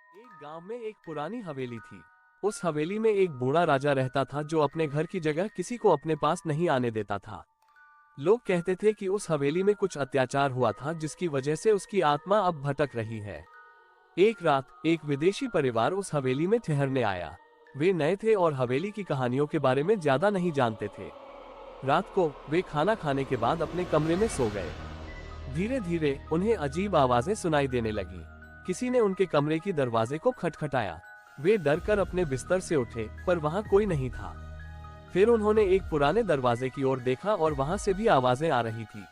एक गांव में एक पुरानी हवेली थी। उस हवेली में एक बूढ़ा राजा रहता था जो अपने घर की जगह किसी को अपने पास नहीं आने देता था। लोग कहते थे कि उस हवेली में कुछ अत्याचार हुआ था जिसकी वजह से उसकी आत्मा अब भटक रही है। एक रात एक विदेशी परिवार उस हवेली में ठहरने आया। वे नए थे और हवेली की कहानियों के बारे में ज्यादा नहीं जानते थे। रात को वे खाना खाने के बाद अपने कमरे में सो गए। धीरे धीरे उन्हें अजीब आवाजें सुनाई देने लगी। किसी ने उनके कमरे की दरवाजे को खटखटाया। वे डर कर अपने बिस्तर से उठे, पर वहां कोई नहीं था। फिर उन्होंने एक पुराने दरवाजे की ओर देखा और वहां से भी आवाजें आ रही थी।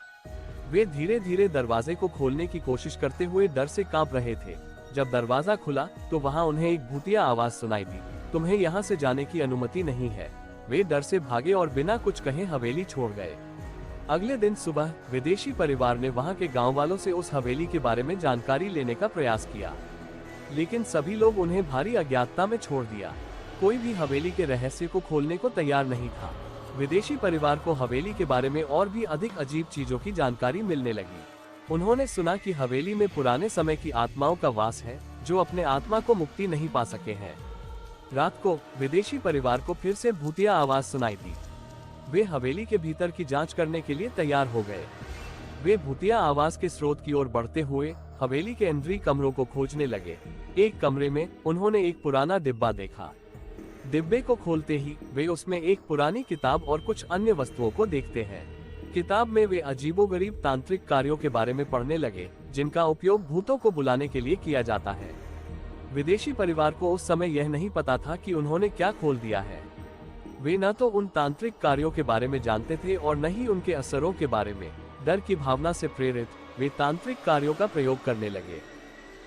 वे धीरे धीरे दरवाजे को खोलने की कोशिश करते हुए डर से कांप रहे थे। जब दरवाजा खुला तो वहां उन्हें एक भूतिया आवाज सुनाई दी, तुम्हें यहाँ से जाने की अनुमति नहीं है। वे डर से भागे और बिना कुछ कहे हवेली छोड़ गए। अगले दिन सुबह विदेशी परिवार ने वहां के गांव वालों से उस हवेली के बारे में जानकारी लेने का प्रयास किया, लेकिन सभी लोग उन्हें भारी अज्ञातता में छोड़ दिया। कोई भी हवेली के रहस्य को खोलने को तैयार नहीं था। विदेशी परिवार को हवेली के बारे में और भी अधिक अजीब चीजों की जानकारी मिलने लगी। उन्होंने सुना कि हवेली में पुराने समय की आत्माओं का वास है जो अपने आत्मा को मुक्ति नहीं पा सके हैं। रात को विदेशी परिवार को फिर से भूतिया आवाज सुनाई दी। वे हवेली के भीतर की जांच करने के लिए तैयार हो गए। वे भूतिया आवाज के स्रोत की ओर बढ़ते हुए हवेली के अंदरूनी कमरों को खोजने लगे। एक कमरे में उन्होंने एक पुराना डिब्बा देखा। डिब्बे को खोलते ही वे उसमें एक पुरानी किताब और कुछ अन्य वस्तुओं को देखते हैं। किताब में वे अजीबोगरीब तांत्रिक कार्यों के बारे में पढ़ने लगे, जिनका उपयोग भूतों को बुलाने के लिए किया जाता है। विदेशी परिवार को उस समय यह नहीं पता था कि उन्होंने क्या खोल दिया है। वे न तो उन तांत्रिक कार्यों के बारे में जानते थे और न ही उनके असरों के बारे में। डर की भावना से प्रेरित वे तांत्रिक कार्यों का प्रयोग करने लगे।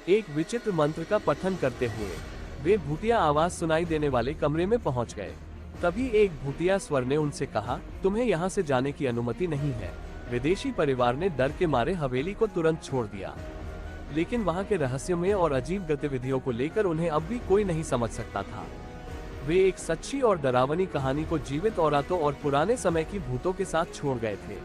एक विचित्र मंत्र का पठन करते हुए वे भूतिया आवाज सुनाई देने वाले कमरे में पहुंच गए। तभी एक भूतिया स्वर ने उनसे कहा, तुम्हें यहाँ से जाने की अनुमति नहीं है। विदेशी परिवार ने डर के मारे हवेली को तुरंत छोड़ दिया, लेकिन वहाँ के रहस्यमय और अजीब गतिविधियों को लेकर उन्हें अब भी कोई नहीं समझ सकता था। वे एक सच्ची और डरावनी कहानी को जीवित औरतों और पुराने समय की भूतों के साथ छोड़ गए थे।